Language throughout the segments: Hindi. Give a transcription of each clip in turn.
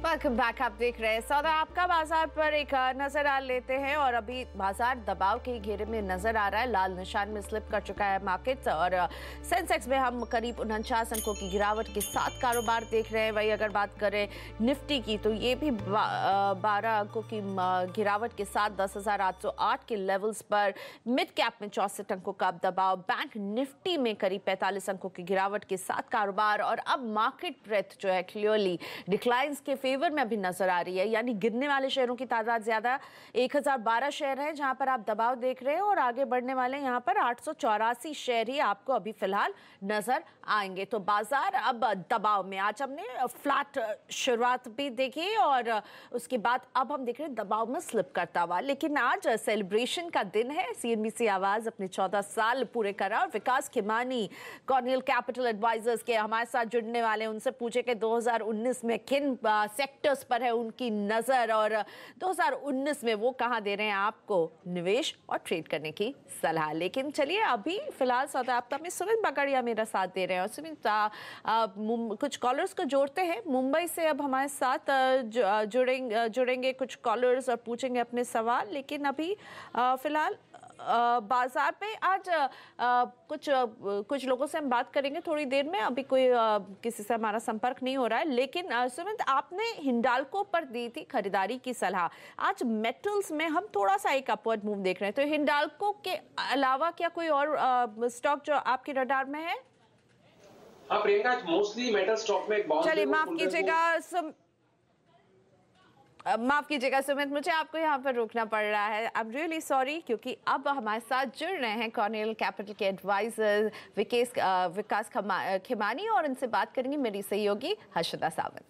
Welcome back. आप देख रहे हैं सौदा आपका बाजार पर एक नजर आ लेते हैं और अभी बाजार दबाव के घेरे में नजर आ रहा है। लाल निशान में स्लिप कर चुका है मार्केट और सेंसेक्स में हम करीब 49 अंकों की गिरावट के साथ कारोबार देख रहे हैं। वही अगर बात करें निफ्टी की तो ये भी 12 अंकों की गिरावट के साथ 10,808 के लेवल्स पर। मिड कैप में 64 अंकों का दबाव। बैंक निफ्टी में करीब 45 अंकों की गिरावट के साथ कारोबार। और अब मार्केट ब्रेथ जो है क्लियरली डिक्लाइंस के फेवर में अभी नजर आ रही है, यानी गिरने वाले शेयरों की तादाद ज्यादा 1012 शेयर है जहां पर आप दबाव देख रहे हैं और आगे बढ़ने वाले यहां पर 884 शेयर ही आपको अभी फिलहाल नजर आएंगे। तो बाजार अब दबाव में। आज हमने फ्लैट शुरुआत भी देखी और उसके बाद अब हम देख रहे हैं दबाव में स्लिप करता हुआ। लेकिन आज सेलिब्रेशन का दिन है। सीएनबीसी आवाज अपने 14 साल पूरे करा और विकास खिमानी कॉर्नियल कैपिटल एडवाइजर्स के हमारे साथ जुड़ने वाले, उनसे पूछे कि 2019 में किन सेक्टर्स पर है उनकी नजर और 2019 में वो कहां दे रहे हैं आपको निवेश और ट्रेड करने की सलाह। लेकिन चलिए अभी फिलहाल सौदा आपका में सुमित बकड़िया मेरा साथ दे रहे हैं और सुमित कुछ कॉलर्स को जोड़ते हैं मुंबई से। अब हमारे साथ जुड़ेंगे कुछ कॉलर्स और पूछेंगे अपने सवाल। लेकिन अभी फिलहाल बाजार में आज कुछ लोगों से हम बात करेंगे थोड़ी देर में। अभी कोई किसी से हमारा संपर्क नहीं हो रहा है। लेकिन सुमित, आपने हिंडाल्को पर दी थी खरीदारी की सलाह। आज मेटल्स में हम थोड़ा सा एक अपवर्ड मूव देख रहे हैं, तो हिंडाल्को के अलावा क्या कोई और स्टॉक जो आपके रडार में है? हाँ प्रियंका, मोस्टली मेटल स्टॉक में एक बाउंस। चलिए माफ कीजिएगा सुमित, मुझे आपको यहाँ पर रोकना पड़ रहा है। आई एम रियली सॉरी, क्योंकि अब हमारे साथ जुड़ रहे हैं कॉर्नियल कैपिटल के एडवाइजर विकास खिमानी और इनसे बात करेंगे मेरी सहयोगी हर्षदा सावंत।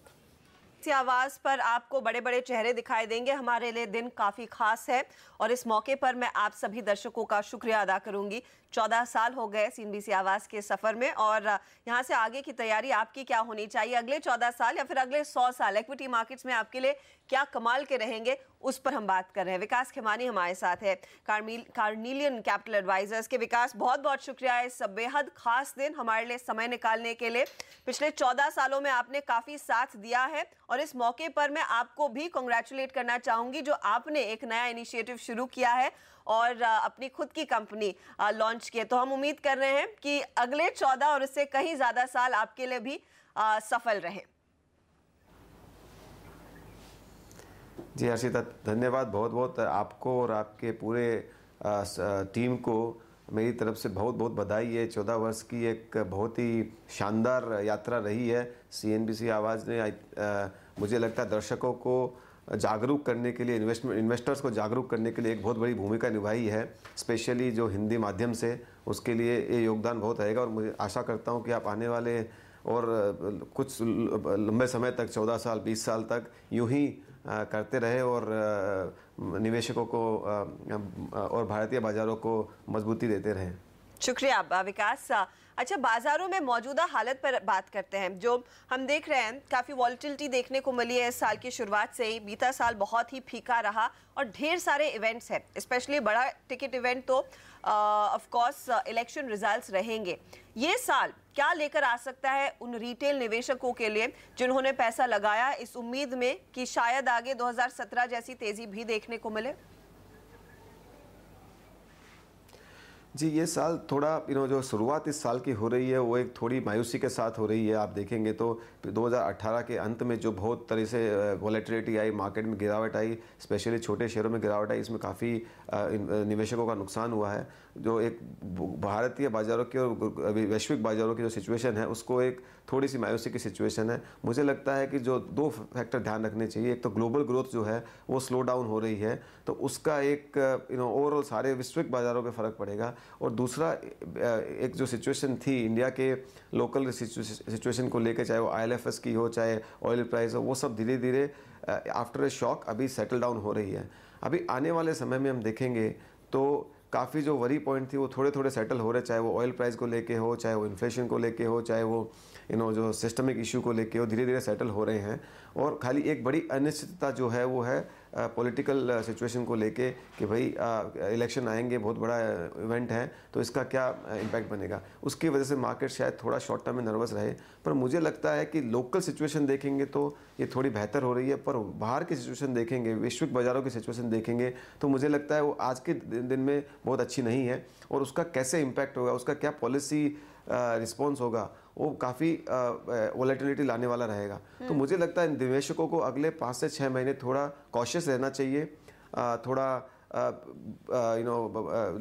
आवाज पर आपको बड़े बड़े चेहरे दिखाई देंगे। हमारे लिए दिन काफी खास है और इस मौके पर मैं आप सभी दर्शकों का शुक्रिया अदा करूंगी। 14 साल हो गए सीएनबीसी आवाज के सफर में और यहां से आगे की तैयारी आपकी क्या होनी चाहिए, अगले 14 साल या फिर अगले 100 साल इक्विटी मार्केट्स में आपके लिए क्या कमाल के रहेंगे, उस पर हम बात कर रहे हैं। विकास खिमानी हमारे साथ है, कार्निलियन कैपिटल एडवाइजर्स के। विकास, बहुत बहुत शुक्रिया इस बेहद खास दिन हमारे लिए समय निकालने के लिए। पिछले 14 सालों में आपने काफी साथ दिया है और इस मौके पर मैं आपको भी कांग्रेचुलेट करना चाहूंगी जो आपने एक नया इनिशिएटिव शुरू किया है और अपनी खुद की कंपनी लॉन्च की है। तो हम उम्मीद कर रहे हैं कि अगले 14 और इससे कहीं ज्यादा साल आपके लिए भी सफल रहे। जी हर्षिता, धन्यवाद बहुत बहुत आपको और आपके पूरे टीम को मेरी तरफ से बहुत बहुत बधाई है। 14 वर्ष की एक बहुत ही शानदार यात्रा रही है। सीएनबीसी आवाज़ ने मुझे लगता है दर्शकों को जागरूक करने के लिए, इन्वेस्टर्स को जागरूक करने के लिए एक बहुत बड़ी भूमिका निभाई है, स्पेशली जो हिंदी माध्यम से। उसके लिए ये योगदान बहुत रहेगा और मुझे आशा करता हूँ कि आप आने वाले और कुछ लंबे समय तक 14 साल 20 साल तक यूं ही करते रहे और निवेशकों को और भारतीय बाजारों को मजबूती देते रहे। शुक्रिया विकास। अच्छा, बाजारों में मौजूदा हालत पर बात करते हैं। जो हम देख रहे हैं काफ़ी वॉलेटिलिटी देखने को मिली है इस साल की शुरुआत से ही। बीता साल बहुत ही फीका रहा और ढेर सारे इवेंट्स हैं, स्पेशली बड़ा टिकट इवेंट तो ऑफ कोर्स इलेक्शन रिजल्ट्स रहेंगे। ये साल क्या लेकर आ सकता है उन रिटेल निवेशकों के लिए जिन्होंने पैसा लगाया इस उम्मीद में कि शायद आगे 2017 जैसी तेजी भी देखने को मिले? जी, ये साल थोड़ा जो शुरुआत इस साल की हो रही है वो एक थोड़ी मायूसी के साथ हो रही है। आप देखेंगे तो 2018 के अंत में जो बहुत तरह से वॉलेटिलिटी आई, मार्केट में गिरावट आई, स्पेशली छोटे शेयरों में गिरावट आई, इसमें काफ़ी निवेशकों का नुकसान हुआ है। जो एक भारतीय बाज़ारों की और वैश्विक बाज़ारों की जो सिचुएशन है उसको एक थोड़ी सी मायूसी की सिचुएशन है। मुझे लगता है कि जो 2 फैक्टर ध्यान रखने चाहिए। एक तो ग्लोबल ग्रोथ जो है वो स्लो डाउन हो रही है, तो उसका एक ओवरऑल सारे वैश्विक बाज़ारों पर फ़र्क पड़ेगा। और दूसरा एक जो सिचुएशन थी इंडिया के लोकल सिचुएशन को लेकर, चाहे वो IL&FS की हो, चाहे ऑयल प्राइस हो, वो सब धीरे धीरे आफ्टर ए शॉक अभी सेटल डाउन हो रही है। अभी आने वाले समय में हम देखेंगे तो काफ़ी जो वरी पॉइंट थी वो थोड़े थोड़े सेटल हो रहे, चाहे वो ऑयल प्राइस को लेके हो, चाहे वो इन्फ्लेशन को लेके हो, चाहे वो जो सिस्टमिक इशू को लेके वो धीरे धीरे सेटल हो रहे हैं। और खाली एक बड़ी अनिश्चितता जो है वो है पॉलिटिकल सिचुएशन को लेके कि भाई इलेक्शन आएंगे, बहुत बड़ा इवेंट है, तो इसका क्या इम्पैक्ट बनेगा। उसकी वजह से मार्केट शायद थोड़ा शॉर्ट टर्म में नर्वस रहे। पर मुझे लगता है कि लोकल सिचुएशन देखेंगे तो ये थोड़ी बेहतर हो रही है, पर बाहर की सिचुएशन देखेंगे, वैश्विक बाज़ारों की सिचुएशन देखेंगे तो मुझे लगता है वो आज के दिन में बहुत अच्छी नहीं है। और उसका कैसे इम्पैक्ट होगा, उसका क्या पॉलिसी रिस्पॉन्स होगा, वो काफ़ी वोलेटिलिटी लाने वाला रहेगा। तो मुझे लगता है निवेशकों को अगले 5 से 6 महीने थोड़ा कॉशियस रहना चाहिए, थोड़ा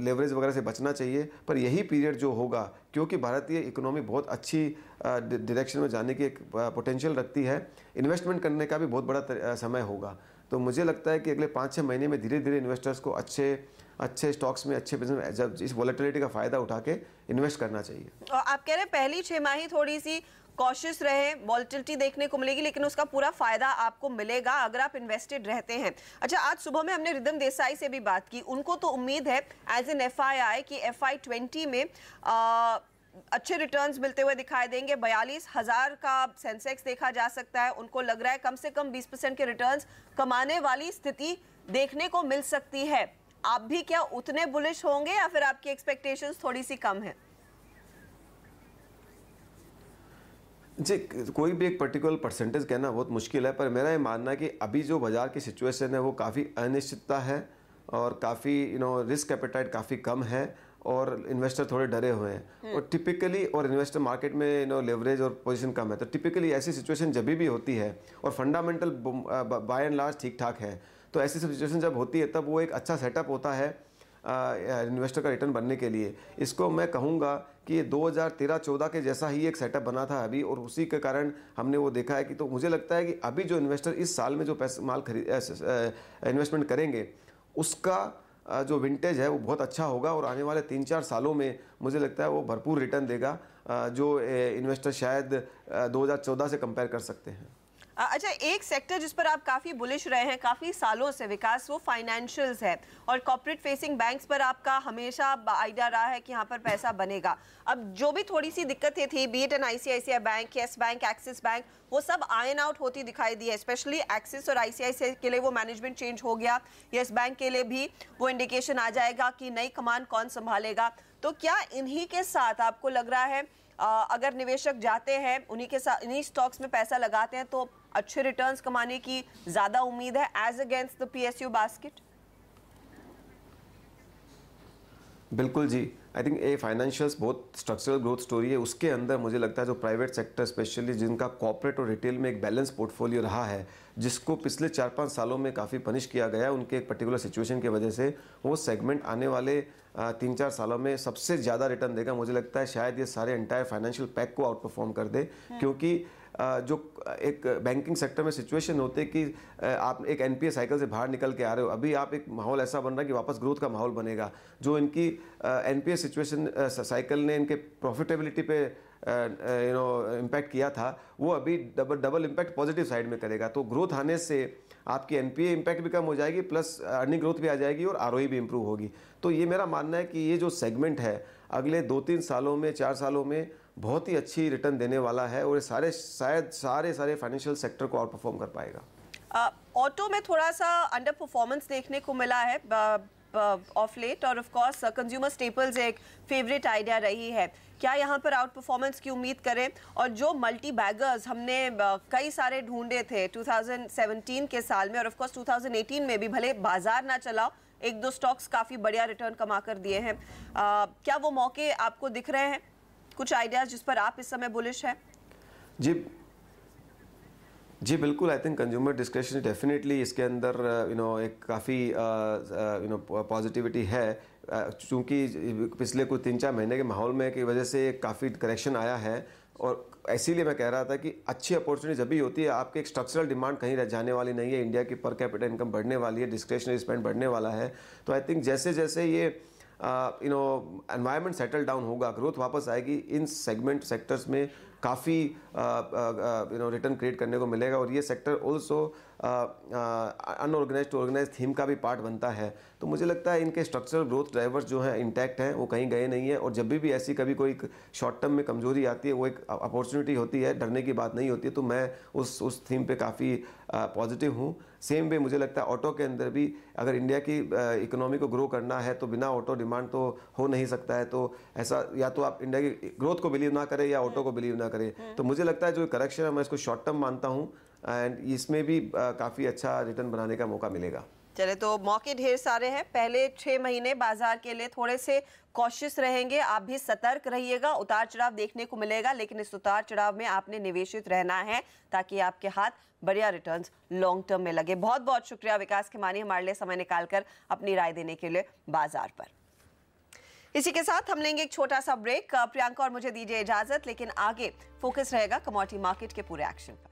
लेवरेज वगैरह से बचना चाहिए। पर यही पीरियड जो होगा, क्योंकि भारतीय इकोनॉमी बहुत अच्छी डायरेक्शन में जाने की एक पोटेंशियल रखती है, इन्वेस्टमेंट करने का भी बहुत बड़ा समय होगा। तो मुझे लगता है कि अगले 5-6 महीने में धीरे धीरे इन्वेस्टर्स को अच्छे स्टॉक्स में, अच्छे बिजनेस में जब इस वोलेटिलिटी का फ़ायदा उठा के इन्वेस्ट करना चाहिए। और आप कह रहे हैं पहली 6 माही थोड़ी सी कॉशियस रहे, वॉलेटिलिटी देखने को मिलेगी, लेकिन उसका पूरा फायदा आपको मिलेगा अगर आप इन्वेस्टेड रहते हैं। अच्छा, आज सुबह में हमने रिदम देसाई से भी बात की, उनको तो उम्मीद है एज एन FII कि FY20 में अच्छे रिटर्न्स मिलते हुए दिखाई देंगे। 42,000 का सेंसेक्स देखा जा सकता है। उनको लग रहा है कम से कम 20% के रिटर्न्स कमाने वाली स्थिति देखने को मिल सकती है। आप भी क्या उतने बुलिश होंगे या फिर आपकी एक्सपेक्टेशंस थोड़ी सी कम है? जी, कोई भी एक पर्टिकुलर परसेंटेज कहना बहुत मुश्किल है, पर मेरा ये मानना है कि अभी जो बाजार की सिचुएशन है वो काफ़ी अनिश्चितता है और काफ़ी रिस्क एपेटाइट काफ़ी कम है और इन्वेस्टर थोड़े डरे हुए हैं। और टिपिकली और इन्वेस्टर मार्केट में लेवरेज और पोजीशन कम है, तो टिपिकली ऐसी सिचुएशन जब भी होती है और फंडामेंटल बाय एंड लार्ज ठीक ठाक है, तो ऐसी सिचुएशन जब होती है तब वो एक अच्छा सेटअप होता है इन्वेस्टर का रिटर्न बनने के लिए। इसको मैं कहूँगा कि ये 2013-14 के जैसा ही एक सेटअप बना था अभी, और उसी के कारण हमने वो देखा है कि तो मुझे लगता है कि अभी जो इन्वेस्टर इस साल में जो इन्वेस्टमेंट करेंगे उसका जो विंटेज है वो बहुत अच्छा होगा और आने वाले 3-4 सालों में मुझे लगता है वो भरपूर रिटर्न देगा, जो इन्वेस्टर शायद 2014 से कंपेयर कर सकते हैं। अच्छा, एक सेक्टर जिस पर आप काफी बुलिश रहे हैं काफी सालों से विकास, वो फाइनेंशियल्स है और कॉर्पोरेट फेसिंग बैंक्स पर आपका हमेशा आइडिया रहा है कि यहाँ पर पैसा बनेगा। अब जो भी थोड़ी सी दिक्कतें थी, बी इट एन ICICI bank, Yes Bank, Axis Bank, वो सब आयन आउट होती दिखाई दी है। स्पेशली एक्सिस और ICICI के लिए वो मैनेजमेंट चेंज हो गया, येस बैंक के लिए भी वो इंडिकेशन आ जाएगा कि नई कमान कौन संभालेगा। तो क्या इन्हीं के साथ आपको लग रहा है अगर निवेशक जाते हैं उन्हीं के साथ इन्हीं स्टॉक्स में पैसा लगाते हैं तो अच्छे रिटर्न्स कमाने की ज्यादा उम्मीद है as against the PSU basket? बिल्कुल जी, आई थिंक ये फाइनेंशियल्स बहुत स्ट्रक्चरल ग्रोथ स्टोरी है। उसके अंदर मुझे लगता है जो प्राइवेट सेक्टर स्पेशली जिनका कॉर्पोरेट और रिटेल में एक बैलेंस पोर्टफोलियो रहा है, जिसको पिछले 4-5 सालों में काफ़ी पनिश किया गया है उनके एक पर्टिकुलर सिचुएशन की वजह से, वो सेगमेंट आने वाले 3-4 सालों में सबसे ज़्यादा रिटर्न देगा। मुझे लगता है शायद ये सारे एंटायर फाइनेंशियल पैक को आउट परफॉर्म कर दे, क्योंकि जो एक बैंकिंग सेक्टर में सिचुएशन होती है कि आप एक NPA साइकिल से बाहर निकल के आ रहे हो, अभी आप एक माहौल ऐसा बन रहा है कि वापस ग्रोथ का माहौल बनेगा। जो इनकी NPA सिचुएशन साइकिल ने इनके प्रॉफिटेबिलिटी पे इम्पैक्ट किया था, वो अभी डबल इम्पैक्ट पॉजिटिव साइड में करेगा। तो ग्रोथ आने से आपकी NPA इम्पैक्ट भी कम हो जाएगी, प्लस अर्निंग ग्रोथ भी आ जाएगी और ROE भी इंप्रूव होगी। तो ये मेरा मानना है कि ये जो सेगमेंट है अगले 2-3 सालों में, 4 सालों में बहुत ही अच्छी रिटर्न देने वाला है और सारे फाइनेंशियल सेक्टर को आउट परफॉर्म कर पाएगा। ऑटो में थोड़ा सा अंडर परफॉर्मेंस देखने को मिला है ऑफ लेट, और ऑफ कोर्स कंज्यूमर स्टेपल्स एक फेवरेट आइडिया रही है। क्या यहाँ पर आउट परफॉर्मेंस की उम्मीद करें? और जो मल्टी बैगर्स हमने कई सारे ढूंढे थे 2017 के साल में और ऑफ कोर्स 2018 में भी, भले बाजार ना चला, 1-2 स्टॉक्स काफी बढ़िया रिटर्न कमा कर दिए हैं। क्या वो मौके आपको दिख रहे हैं? कुछ आइडियाज जिस पर आप इस समय बुलिश है? जी बिल्कुल, I think consumer description definitely इसके अंदर एक काफ़ी पॉजिटिविटी है, चूँकि पिछले कुछ 3-4 महीने के माहौल में की वजह से काफ़ी करेक्शन आया है। और इसीलिए मैं कह रहा था कि अच्छी अपॉर्चुनिटी जब भी होती है, आपकी एक स्ट्रक्चरल डिमांड कहीं रह जाने वाली नहीं है, इंडिया की पर कैपिटा इनकम बढ़ने वाली है, डिस्क्रिशनरी स्पेंड बढ़ने वाला है। तो आई थिंक जैसे जैसे ये एनवायरनमेंट सेटल डाउन होगा, ग्रोथ वापस आएगी, इन सेगमेंट सेक्टर्स में काफ़ी रिटर्न क्रिएट करने को मिलेगा। और ये sector also unorganise to organise theme का भी पार्ट बनता है। तो मुझे लगता है इनके स्ट्रक्चरल ग्रोथ ड्राइवर्स जो हैं इंटैक्ट हैं, वो कहीं गए नहीं है। और जब भी ऐसी कभी कोई शॉर्ट टर्म में कमजोरी आती है, वो एक अपॉर्चुनिटी होती है, डरने की बात नहीं होती है। तो मैं उस थीम पे काफ़ी पॉजिटिव हूँ। सेम वे मुझे लगता है ऑटो के अंदर भी अगर इंडिया की इकोनॉमी को ग्रो करना है तो बिना ऑटो डिमांड तो हो नहीं सकता है। तो ऐसा या तो आप इंडिया की ग्रोथ को बिलीव ना करें या ऑटो को बिलीव ना करें। तो मुझे लगता है जो करेक्शन है मैं इसको शॉर्ट टर्म मानता हूँ एंड इसमें भी काफ़ी अच्छा रिटर्न बनाने का मौका मिलेगा। चले, तो मौके ढेर सारे हैं। पहले 6 महीने बाजार के लिए थोड़े से कॉशियस रहेंगे, आप भी सतर्क रहिएगा। उतार चढ़ाव देखने को मिलेगा, लेकिन इस उतार चढ़ाव में आपने निवेशित रहना है ताकि आपके हाथ बढ़िया रिटर्न्स लॉन्ग टर्म में लगे। बहुत बहुत शुक्रिया विकास खेमानी, हमारे लिए समय निकालकर अपनी राय देने के लिए बाजार पर। इसी के साथ हम लेंगे एक छोटा सा ब्रेक। प्रियंका और मुझे दीजिए इजाजत, लेकिन आगे फोकस रहेगा कमोडिटी मार्केट के पूरे एक्शन पर।